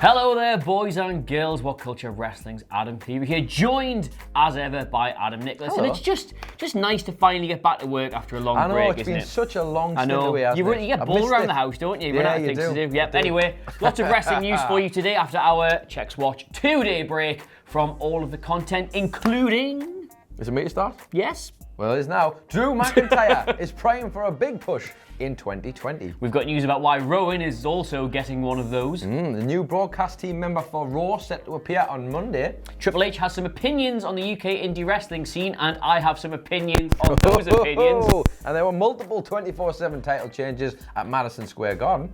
Hello there, boys and girls. What Culture Wrestling's Adam Cleaver here, joined as ever by Adam Nicholas. Hello. And it's just nice to finally get back to work after a long break, isn't it? It's been such a long stint I know. away, hasn't it? You get bored around the house, don't you? You run out of things to do. Yep. Anyway, lots of wrestling news for you today after our Checks Watch 2-day break from all of the content, including... Is it me to start? Yes. Well, it is now. Drew McIntyre is praying for a big push in 2020. We've got news about why Rowan is also getting one of those. The new broadcast team member for Raw set to appear on Monday. Triple H has some opinions on the UK indie wrestling scene, and I have some opinions on those opinions. And there were multiple 24/7 title changes at Madison Square Garden.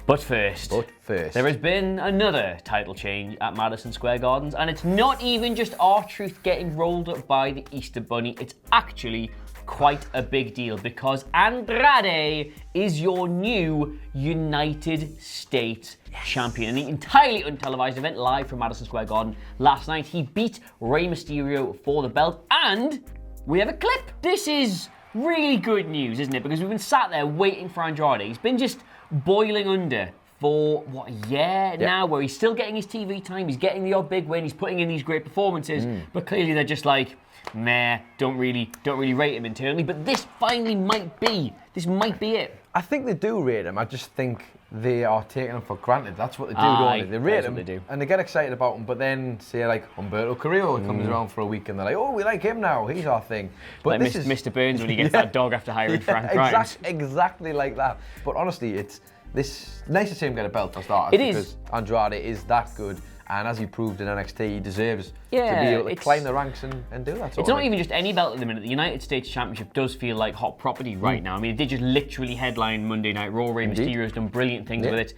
But first, there has been another title change at Madison Square Gardens, and it's not even just R-Truth getting rolled up by the Easter Bunny. It's actually quite a big deal because Andrade is your new United States champion. In an entirely untelevised event live from Madison Square Garden last night, he beat Rey Mysterio for the belt, and we have a clip. This is really good news, isn't it? Because we've been sat there waiting for Andrade. He's been just boiling under for what, a year now, where he's still getting his TV time, he's getting the odd big win, he's putting in these great performances, but clearly they're just like, nah, don't really rate him internally. But this finally might be it. I think they do rate him. I just think they are taking him for granted. That's what they do, don't they? They rate him, and they get excited about him, but then say like Humberto Carrillo comes around for a week and they're like, oh, we like him now, he's our thing. But like this is Mr. Burns when he gets that dog after hiring Frank Grimes. Exactly like that. But honestly, it's nice to see him get a belt for starters. It is. Because Andrade is that good. And as he proved in NXT, he deserves to be able to climb the ranks and do that. It's not even just any belt at the minute. The United States Championship does feel like hot property right now. I mean, it did just literally headline Monday Night Raw. Rey Mysterio's done brilliant things with it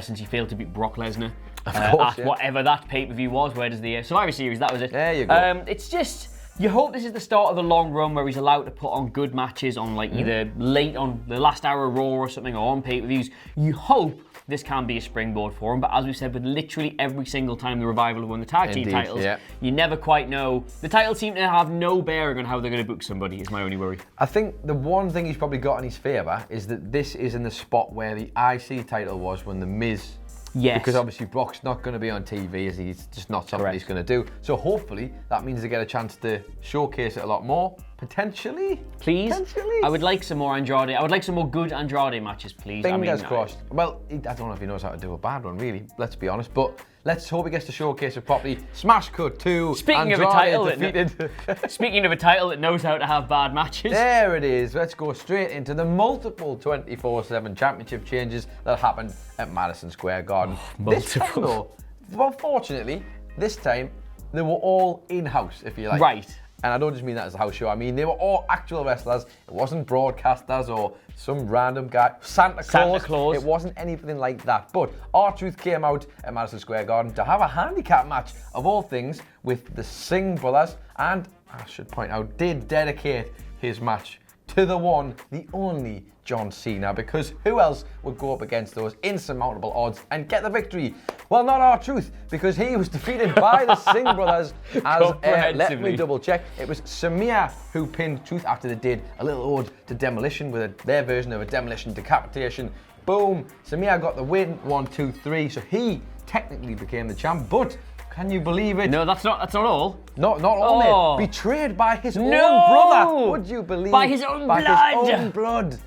since he failed to beat Brock Lesnar at whatever that pay-per-view was. Where does the Survivor Series, that was it. There you go. It's just... You hope this is the start of a long run where he's allowed to put on good matches on like either late on the last hour of Raw or something, or on pay-per-views. You hope this can be a springboard for him, but as we've said with literally every single time the Revival have won the tag team titles, you never quite know. The titles seem to have no bearing on how they're going to book somebody, is my only worry. I think the one thing he's probably got in his favour is that this is in the spot where the IC title was when The Miz... Yes. Because obviously Brock's not going to be on TV, as he's just not something he's going to do. So hopefully that means they get a chance to showcase it a lot more. Potentially? Please? Potentially? I would like some more Andrade. I would like some more good Andrade matches, please. Fingers crossed. Well, I don't know if he knows how to do a bad one, really. Let's be honest. But let's hope he gets to showcase it properly. Smash cut to Speaking of a title that knows how to have bad matches. There it is. Let's go straight into the multiple 24/7 championship changes that happened at Madison Square Garden. This time, though, well, fortunately, this time they were all in-house, if you like. Right. And I don't just mean that as a house show. I mean, they were all actual wrestlers. It wasn't broadcasters or some random guy. Santa Claus. It wasn't anything like that. But R-Truth came out at Madison Square Garden to have a handicap match, of all things, with the Singh brothers. And, I should point out, did dedicate his match to the one, the only John Cena, because who else would go up against those insurmountable odds and get the victory? Well, not R-Truth, because he was defeated by the Singh brothers as, let me double check, it was Samir who pinned Truth after they did a little ode to Demolition with their version of a Demolition decapitation. Boom, Samir got the win, 1, 2, 3, so he technically became the champ, but can you believe it? No, that's not all. Not only betrayed by his own brother. Would you believe? By his own blood. His own blood.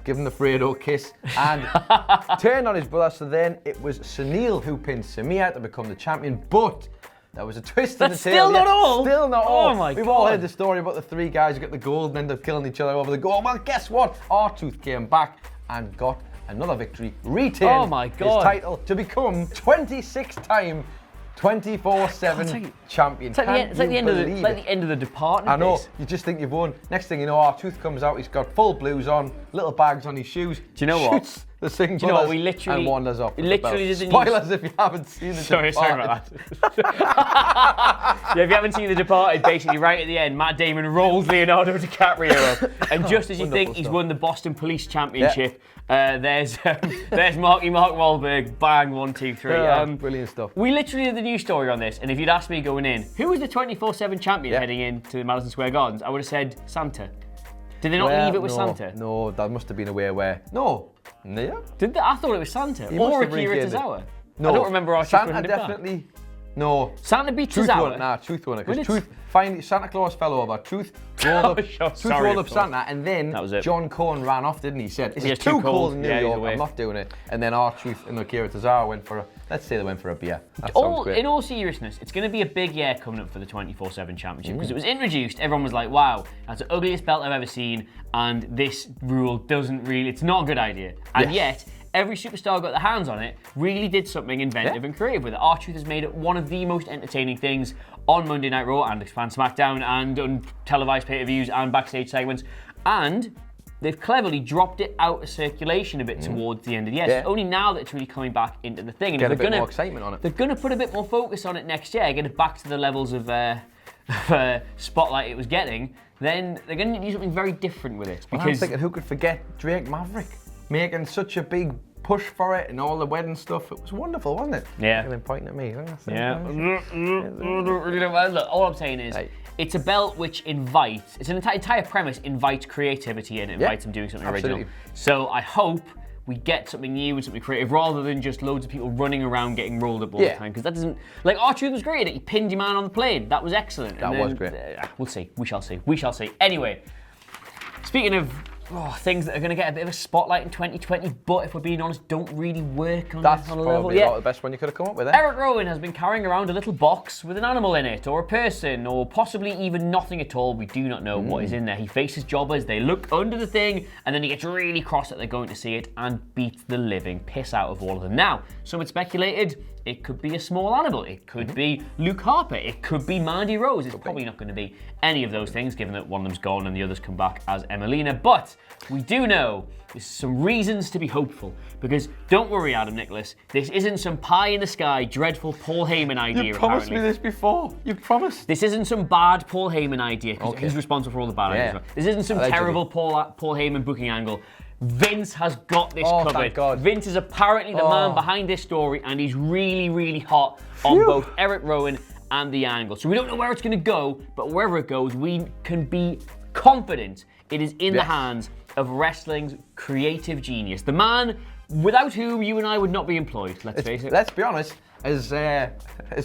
Give him the Fredo kiss and turned on his brother. So then it was Sunil who pinned Samir to become the champion. But there was a twist in the tail. Still not all. Still not all. Oh my God. We've all heard the story about the three guys who got the gold and ended up killing each other over the gold. Well, guess what? R-Truth came back and got another victory. Retained his title to become 26-time 24/7 champion. It's like the end of the Departed. I know. You just think you've won. Next thing you know, R-Truth comes out. He's got full blues on, little bags on his shoes. Do you know what? Shoots the Singh Do you know what? brothers and wanders off. Spoilers if you haven't seen the Sorry about that. Yeah, if you haven't seen The Departed, basically right at the end, Matt Damon rolls Leonardo DiCaprio up, and just as you think he's won the Boston Police Championship, there's Marky Mark Wahlberg, bang, 1, 2, 3. Brilliant stuff. We literally did the news story on this, and if you'd asked me going in, who was the 24/7 champion heading into Madison Square Gardens, I would have said Santa. Did they not leave it with Santa? No, that must have been a way where... No. Yeah? I thought it was Santa. Or Akira Tozawa. No. I don't remember R-Truth Santa winning it back. definitely. No. Santa beat Truth Tozawa. won it. Nah, Truth won it. Because Truth finally Santa Claus fell over. Truth rolled up. Rolled up Santa, and then John Cohen ran off, didn't he? Said, "It's too cold in New York. I'm not doing it." And then R-Truth and Akira Tozawa went for a. Let's say they went for a beer. That sounds great. In all seriousness, it's going to be a big year coming up for the 24/7 Championship because it was introduced. Everyone was like, "Wow, that's the ugliest belt I've ever seen," and this rule doesn't really. It's not a good idea, and yet. Every superstar who got their hands on it really did something inventive and creative with it. R-Truth has made it one of the most entertaining things on Monday Night Raw and Expand SmackDown and on televised pay-per-views and backstage segments. And they've cleverly dropped it out of circulation a bit towards the end of the year. So only now that it's really coming back into the thing. And Get a bit more excitement on it. They're going to put a bit more focus on it next year, get it back to the levels of spotlight it was getting, then they're going to do something very different with it. Because I'm thinking, who could forget Drake Maverick? Making such a big push for it and all the wedding stuff. It was wonderful, wasn't it? Yeah. And then pointing at me. Look, all I'm saying is, it's a belt which invites, it's an entire premise invites creativity and invites them doing something original. So I hope we get something new and something creative rather than just loads of people running around getting rolled up all the time. Because that doesn't, like R-Truth was great. He pinned your man on the plane. That was excellent. That was great. We'll see. We shall see. We shall see. Anyway, speaking of things that are going to get a bit of a spotlight in 2020, but if we're being honest, don't really work on That's a level. probably about the best one you could have come up with. Erick Rowan has been carrying around a little box with an animal in it, or a person, or possibly even nothing at all. We do not know what is in there. He faces jobbers, they look under the thing, and then he gets really cross that they're going to see it and beats the living piss out of all of them. Now, some had speculated it could be a small animal. It could be Luke Harper. It could be Mandy Rose. It's probably not going to be any of those things, given that one of them's gone and the others come back as Emelina. But we do know there's some reasons to be hopeful. Because don't worry, Adam Nicholas, this isn't some pie-in-the-sky, dreadful Paul Heyman idea, You promised me this before. You promised. This isn't some bad Paul Heyman idea, because he's responsible for all the bad ideas. This isn't some terrible Paul Heyman booking angle. Vince has got this covered. Thank God. Vince is apparently the man behind this story, and he's really, really hot on both Erick Rowan and the angle. So we don't know where it's going to go, but wherever it goes, we can be confident it is in the hands of wrestling's creative genius. The man without whom you and I would not be employed, let's face it. Let's be honest, as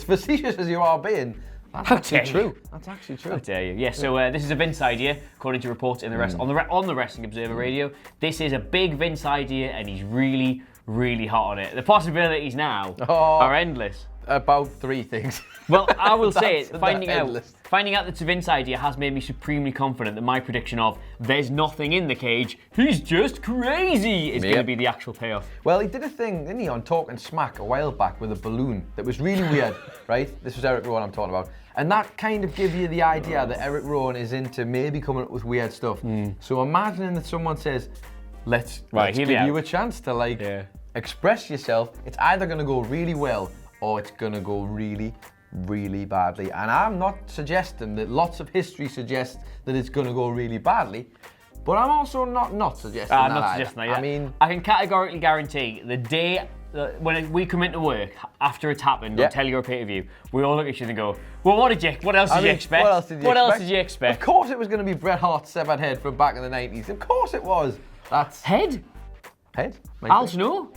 facetious as you are being, that's actually true. That's actually true. How dare you? Yeah, so this is a Vince idea, according to reports in the on the Wrestling Observer Radio. This is a big Vince idea, and he's really, really hot on it. The possibilities now are endless. About three things. Well, I will say it, finding out that it's a Vince idea has made me supremely confident that my prediction of there's nothing in the cage, he's just crazy, is going to be the actual payoff. Well, he did a thing, didn't he, on Talking Smack a while back with a balloon that was really weird, right? This was Erick Rowan I'm talking about. And that kind of gives you the idea that Erick Rowan is into maybe coming up with weird stuff. So imagining that someone says, let's give you a chance to express yourself. It's either going to go really well or it's going to go really, really badly. And I'm not suggesting that lots of history suggests that it's going to go really badly, but I'm also not suggesting that. I'm not suggesting that. I mean, I can categorically guarantee the day when we come into work after it's happened on Telly or pay-per-view, we all look at each other and go, well, what else did you expect? What else did you expect? Of course it was going to be Bret Hart's severed head from back in the 90s. Of course it was. That's head? Head? Al Snow?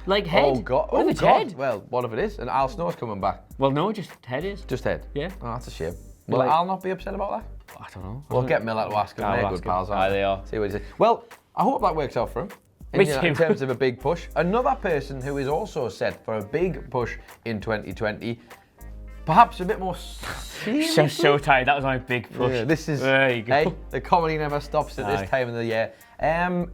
Like head? Oh God! What if it's head? Well, what if it is? And Al Snow's coming back. Well, no, just head is. Just head. Yeah. Oh, that's a shame. Will Al not be upset about that? I don't know. We'll get Miller to ask him. They're good pals, aren't they are. See what he says. Well, I hope that works out for him. In terms of a big push. Another person who is also set for a big push in 2020, perhaps a bit more seriously. So tired. That was my big push. Yeah, this is. There you go. Hey, the comedy never stops at this time of the year.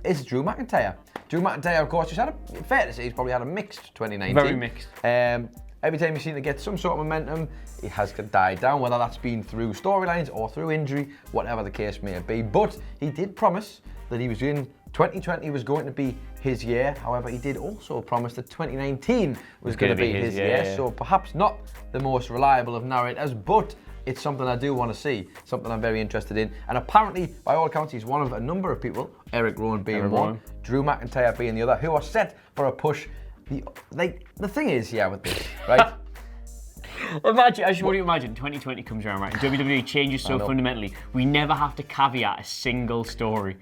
Is Drew McIntyre. Drew McIntyre, of course, fair to say, he's probably had a mixed 2019. Very mixed. Every time you seem to get some sort of momentum, it has died down, whether that's been through storylines or through injury, whatever the case may be. But he did promise that he was in 2020 was going to be his year. However, he did also promise that 2019 was going to be his year. Yeah. So perhaps not the most reliable of narrators, but it's something I do want to see, something I'm very interested in. And apparently, by all accounts, he's one of a number of people, Erick Rowan being one, Drew McIntyre being the other, who are set for a push. The thing is, with this, right? Imagine, I just want you to imagine, 2020 comes around, right? And WWE changes so fundamentally, we never have to caveat a single story.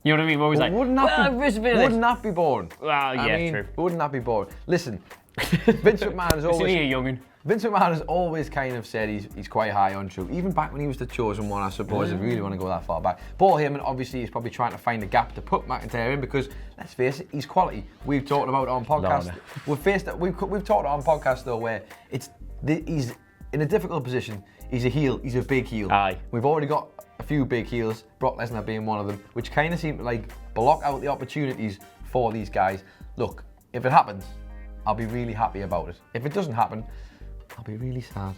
You know what I mean? We're always like, wouldn't that be boring? Well, yeah, true. Wouldn't that be boring? Listen, Vince McMahon is always... a young'un. Vince McMahon has always kind of said he's quite high on truth. Even back when he was the chosen one, I suppose, if you really want to go that far back. Paul Heyman obviously is probably trying to find a gap to put McIntyre in because, let's face it, he's quality. We've talked about it on podcast. We've talked on podcast though where he's in a difficult position. He's a heel. He's a big heel. Aye. We've already got a few big heels, Brock Lesnar being one of them, which kind of seem to like block out the opportunities for these guys. Look, if it happens, I'll be really happy about it. If it doesn't happen, I'll be really sad.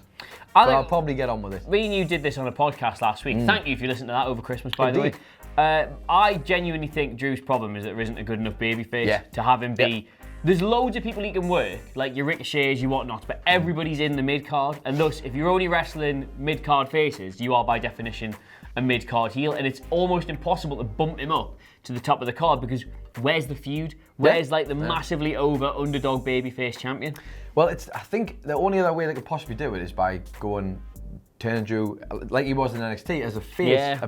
I'll probably get on with it. Me and you did this on a podcast last week. Thank you if you listened to that over Christmas, by the way. I genuinely think Drew's problem is that there isn't a good enough babyface to have him be... There's loads of people he can work, like your Ricochets, your whatnots, but everybody's in the mid-card, and thus, if you're only wrestling mid-card faces, you are by definition a mid-card heel, and it's almost impossible to bump him up to the top of the card because where's the feud? Where's like the massively over underdog babyface champion? Well, I think the only other way they could possibly do it is by turning Drew like he was in NXT as a face,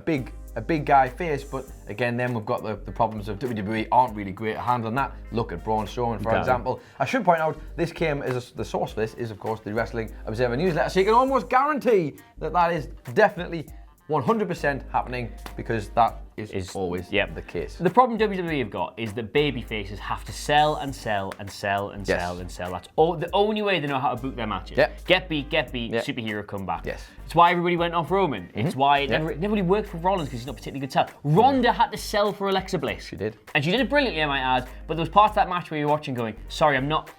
a big guy face. But again, then we've got the problems of WWE aren't really great at handling that. Look at Braun Strowman, for example. I should point out this the source for this is of course the Wrestling Observer newsletter, so you can almost guarantee that is definitely 100% happening because that is always the case. The problem WWE have got is that babyfaces have to sell and sell and sell and sell and sell. That's the only way they know how to book their matches. Get beat, superhero comeback. Yes. It's why everybody went off Roman. It's why it never really worked for Rollins because he's not particularly good to sell. Ronda had to sell for Alexa Bliss. She did. And she did it brilliantly, I might add, but there was parts of that match where you're watching going, sorry, I'm not...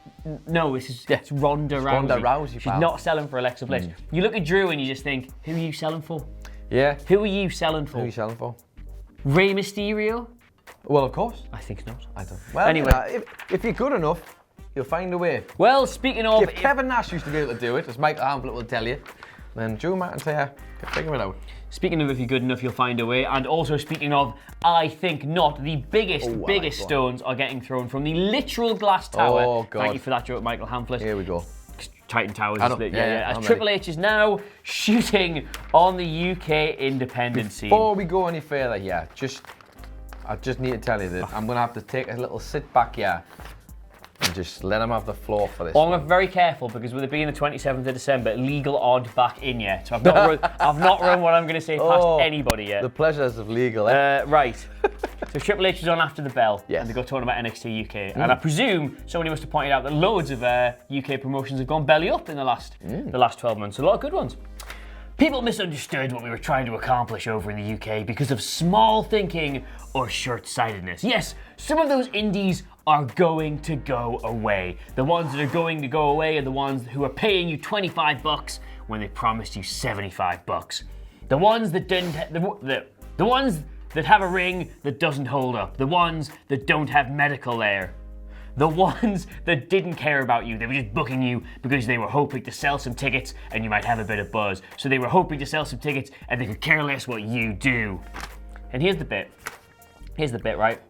No, it's Ronda Rousey. Ronda Rousey, She's not selling for Alexa Bliss. You look at Drew and you just think, who are you selling for? Yeah. Who are you selling for? Who are you selling for? Rey Mysterio? Well, of course. I think not. I don't. Well, anyway, if you're good enough, you'll find a way. Well, speaking of... If Kevin Nash used to be able to do it, as Michael Hamlet will tell you, then Drew McIntyre can figure it out. Speaking of if you're good enough, you'll find a way. And also speaking of, I think not, the biggest stones are getting thrown from the literal glass tower. Oh, God. Thank you for that joke, Michael Hamlet. Here we go. Titan Towers. As Triple H is now shooting on the UK independent scene. Before we go any further here, I just need to tell you that I'm going to have to take a little sit back here and just let him have the floor for this. I'm very careful because with it being the 27th of December, legal odd back in yet. So I've not run what I'm going to say past anybody yet. The pleasures of legal, Right. So Triple H is on after the bell, and they got talking about NXT UK. And I presume somebody must have pointed out that loads of UK promotions have gone belly up in the last 12 months. A lot of good ones. People misunderstood what we were trying to accomplish over in the UK because of small thinking or short-sightedness. Yes, some of those indies are going to go away. The ones that are going to go away are the ones who are paying you $25 when they promised you $75. The ones that the ones that have a ring that doesn't hold up. The ones that don't have medical there. The ones that didn't care about you. They were just booking you because they were hoping to sell some tickets and you might have a bit of buzz. So they were hoping to sell some tickets and they could care less what you do. And here's the bit, right?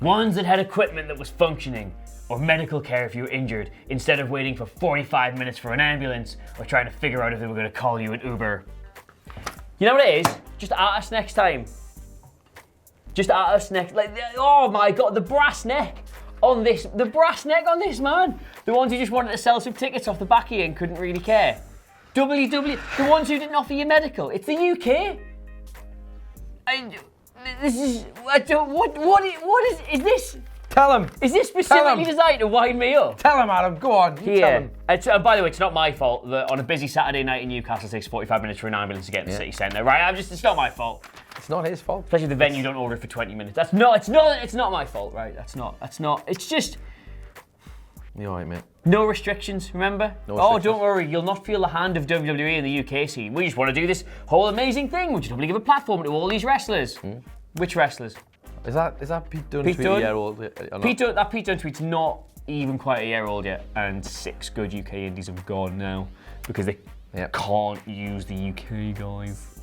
Ones that had equipment that was functioning or medical care if you were injured instead of waiting for 45 minutes for an ambulance or trying to figure out if they were going to call you an Uber. You know what it is? Just at us next time. Just at us next. Like, oh my God, the brass neck on this man. The ones who just wanted to sell some tickets off the back of you and couldn't really care. WWE, the ones who didn't offer you medical. It's the UK. What is this? Tell him. Is this specifically designed to wind me up? Tell him, Adam. Go on. Tell him. By the way, it's not my fault that on a busy Saturday night in Newcastle it takes 45 minutes for an ambulance to get in the city centre, right? It's not my fault. It's not his fault. Especially if the venue don't order it for 20 minutes. It's not my fault, right? It's just... You're alright, mate. No restrictions, remember? No restrictions. Don't worry, you'll not feel the hand of WWE in the UK scene. We just want to do this whole amazing thing. We just want to give a platform to all these wrestlers. Which wrestlers? Is that Pete Dunne tweet a year old? That Pete Dunne tweet's not even quite a year old yet, and 6 good UK indies have gone now because they can't use the UK guys.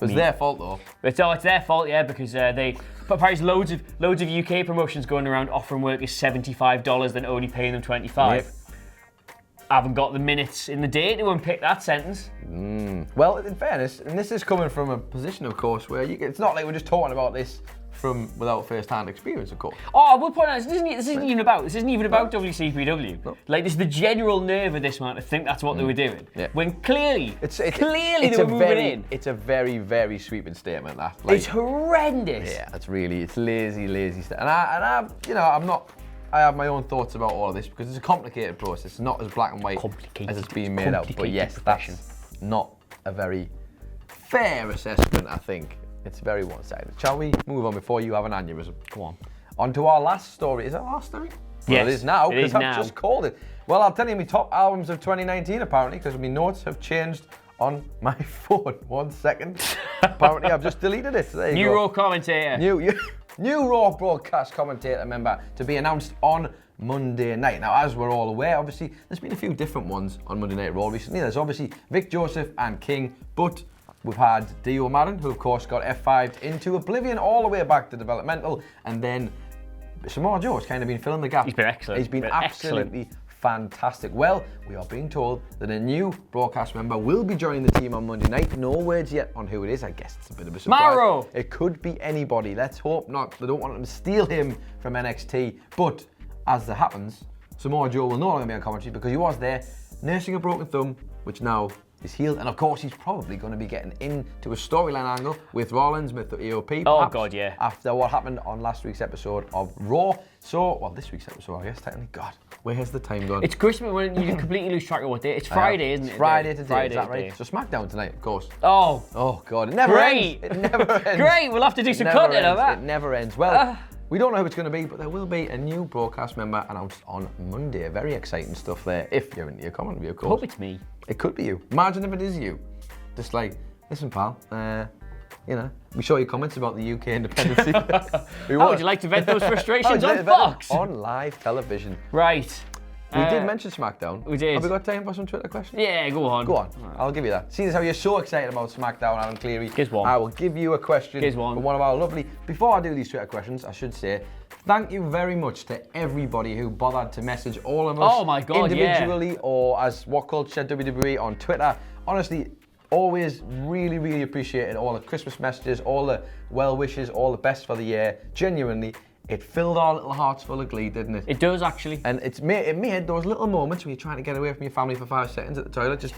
It's their fault though. It's their fault, yeah, because but there's loads of UK promotions going around offering workers $75 then only paying them $25. I haven't got the minutes in the day to unpick that sentence. Well, in fairness, and this is coming from a position, of course, where it's not like we're just talking about this without first-hand experience, of course. Oh, I will point out, this isn't even about WCPW. No. Like, this is the general nerve of this man to think that's what they were doing. Yeah. When clearly they were moving in. It's a very, very sweeping statement, that. Like, it's horrendous. Yeah, it's lazy stuff. And I have my own thoughts about all of this because it's a complicated process. It's not as black and white as it's being made out. But yes, that's not a very fair assessment, I think. It's very one-sided. Shall we move on before you have an aneurysm? Go on. On to our last story. Is that our last story? Yes, well, it is now, because I've just called it. Well, I'll tell you my top albums of 2019, apparently, because my notes have changed on my phone. 1 second. Apparently, I've just deleted it. There you go. Raw commentator. New Raw Broadcast Commentator member to be announced on Monday night. Now, as we're all aware, obviously, there's been a few different ones on Monday Night Raw recently. There's obviously Vic Joseph and King, but we've had Dio Madden, who of course got F5'd into oblivion all the way back to developmental, and then Samoa Joe has kind of been filling the gap. He's been excellent. He's been absolutely fantastic. Well, we are being told that a new broadcast member will be joining the team on Monday night. No words yet on who it is. I guess it's a bit of a surprise. Maro! It could be anybody. Let's hope not. They don't want them to steal him from NXT. But as that happens, Samoa Joe will no longer be on commentary because he was there nursing a broken thumb, which now is healed. And of course, he's probably going to be getting into a storyline angle with Rowans, with the EOP. Oh, God, yeah. After what happened on last week's episode of Raw. So, well, this week's episode, I guess, technically. God, where has the time gone? It's Christmas when you completely lose track of what day. It's Friday, isn't it? It's Friday today, is that right? So SmackDown tonight, of course. Oh, God, it never ends. It never ends. Great, we'll have to do some content of that. It never ends. Well, we don't know who it's going to be, but there will be a new broadcast member announced on Monday. Very exciting stuff there, if you're into your commentary, of course. I hope it's me. It could be you. Imagine if it is you. Just like, listen, pal, we saw your comments about the UK independency. How would you like to vent those frustrations on Fox? On live television. Right. We did mention SmackDown. We did. Have we got time for some Twitter questions? Yeah, go on. Go on. Right. I'll give you that. Seeing as how you're so excited about SmackDown, Alan Cleary, Here's one. I will give you a question. Here's one. From one of our lovely... Before I do these Twitter questions, I should say, thank you very much to everybody who bothered to message all of us. Oh my God, individually or as WhatCulture WWE on Twitter. Honestly, always really, really appreciated all the Christmas messages, all the well wishes, all the best for the year. Genuinely, it filled our little hearts full of glee, didn't it? It does, actually. And it made those little moments when you're trying to get away from your family for 5 seconds at the toilet. You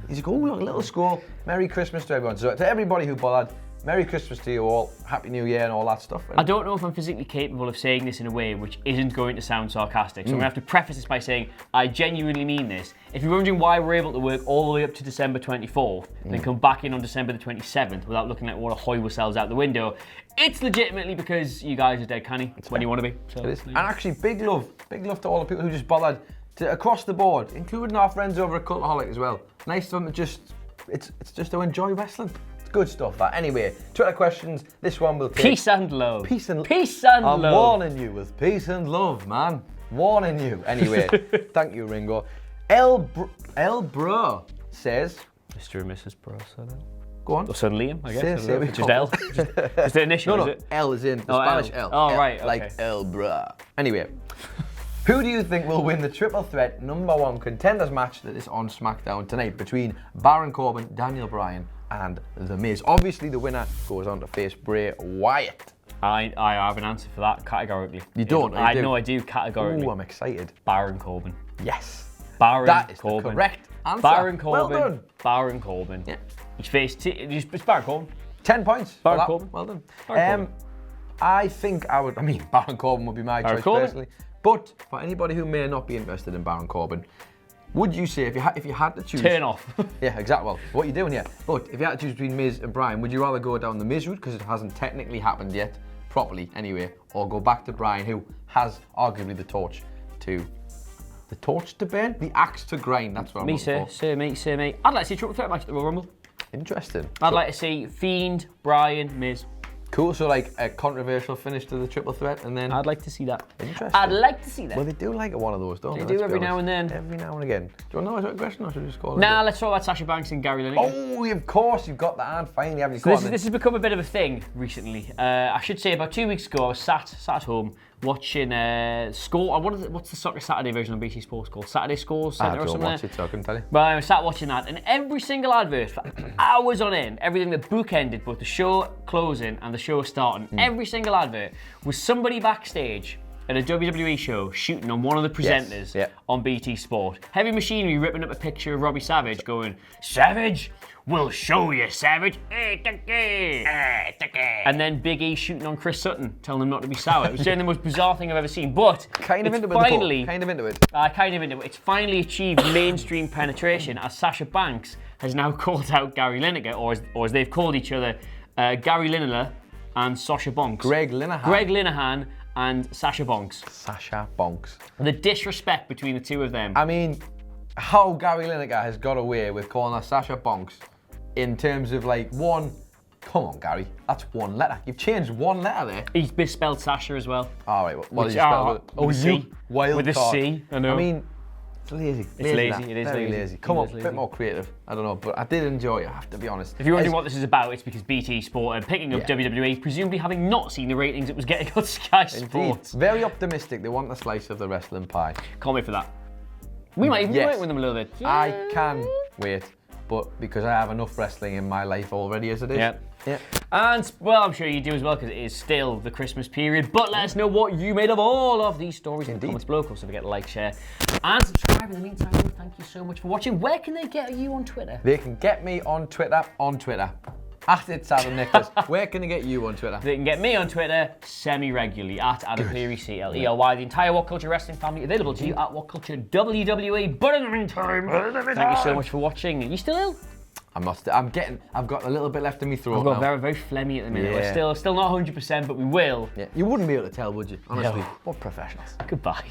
just go, look, a little scroll. Merry Christmas to everyone. So to everybody who bothered, Merry Christmas to you all, Happy New Year and all that stuff. I don't know if I'm physically capable of saying this in a way which isn't going to sound sarcastic, so I'm going to have to preface this by saying I genuinely mean this. If you're wondering why we're able to work all the way up to December 24th, then come back in on December the 27th without looking like we want to hoy ourselves out the window, it's legitimately because you guys are dead canny when you want to be. So, it is. And actually, big love to all the people who just bothered to, across the board, including our friends over at Cultaholic as well. Nice of them to just, it's just to enjoy wrestling. Good stuff, that. Anyway, Twitter questions. This one will take... Peace and love. Peace and love. I'm warning you with peace and love, man. Warning you. Anyway, thank you, Ringo. El Bro says... Mr. and Mrs. Bro, so go on. Or son Liam, I guess. Just L. Just the initial, no, is it? L is in the Spanish L. Oh, L, right, okay. Like El Bro. Anyway, who do you think will win the triple threat #1 contenders match that is on SmackDown tonight between Baron Corbin, Daniel Bryan, and The Miz? Obviously, the winner goes on to face Bray Wyatt. I have an answer for that categorically. You don't? I know I do categorically. Ooh, I'm excited. Baron Corbin. Yes. Baron that is Corbin. The correct answer. Baron Corbin. Well done. Baron Corbin. Yeah. He's faced. It's Baron Corbin. 10 points. Baron Corbin. Well done. Baron Corbin. I think Baron Corbin would be my choice personally. But for anybody who may not be interested in Baron Corbin, would you say, if you had to choose... Turn off. Yeah, exactly. Well, what are you doing here? But if you had to choose between Miz and Bryan, would you rather go down the Miz route, because it hasn't technically happened yet, properly anyway, or go back to Bryan, who has arguably the torch to burn? The axe to grind, that's what I'm looking for. Sir, mate. I'd like to see a triple threat match at the Royal Rumble. Interesting. I'd like to see Fiend, Bryan, Miz. Cool, so like a controversial finish to the triple threat, and then... I'd like to see that. Interesting. I'd like to see that. Well, they do like one of those, don't they? They do every now and then. Every now and again. Do you want to know a question, or should we just call it? Nah, let's talk about Sasha Banks and Gary Lineker. Oh, of course, you've got that hand finally, haven't you? So this has become a bit of a thing recently. I should say about 2 weeks ago, I was sat at home watching Score. What's the Soccer Saturday version on BT Sports called? Saturday Scores Centre or something? I don't watch it, so I couldn't tell you. But I sat watching that, and every single advert for hours on end, everything that bookended both the show closing and the show starting, every single advert was somebody backstage at a WWE show shooting on one of the presenters on BT Sport. Heavy Machinery ripping up a picture of Robbie Savage going, "Savage, we'll show you, Savage." And then Big E shooting on Chris Sutton, telling him not to be sour. It was the most bizarre thing I've ever seen. But kind of into it. It's finally achieved mainstream penetration as Sasha Banks has now called out Gary Lineker, or as they've called each other, Gary Lineker and Sasha Banks. Greg Linehan and Sasha Banks. The disrespect between the two of them. I mean, how Gary Lineker has got away with calling her Sasha Banks in terms of like one. Come on, Gary, that's one letter. You've changed one letter there. He's misspelled Sasha as well. All right, what did you spell? With a C. Wild with a card. C. I know. I mean, it's lazy. It is Very lazy. lazy. Come on, a bit more creative. I don't know, but I did enjoy it, I have to be honest. If you're wondering what this is about, it's because BT Sport are picking up WWE, presumably having not seen the ratings it was getting on Sky Sports. Very optimistic. They want a slice of the wrestling pie. Can't wait for that. We might even wait with them a little bit. I can wait, but because I have enough wrestling in my life already as it is. Yeah. And, well, I'm sure you do as well, because it is still the Christmas period. But let us know what you made of all of these stories in the comments below. So forget to like, share, and subscribe. In the meantime, thank you so much for watching. Where can they get you on Twitter? They can get me on Twitter. At It's Adam Nicholas. Where can they get you on Twitter? They can get me on Twitter semi-regularly at Adam Cleary, CLERY. The entire WhatCulture Wrestling family available to you at WhatCulture WWE. But in the meantime, thank you so much for watching. Are you still ill? I've got a little bit left in me throat. I've got very, very phlegmy at the minute. We're still not 100%, but we will. Yeah. You wouldn't be able to tell, would you? Honestly. No. What professionals. Goodbye.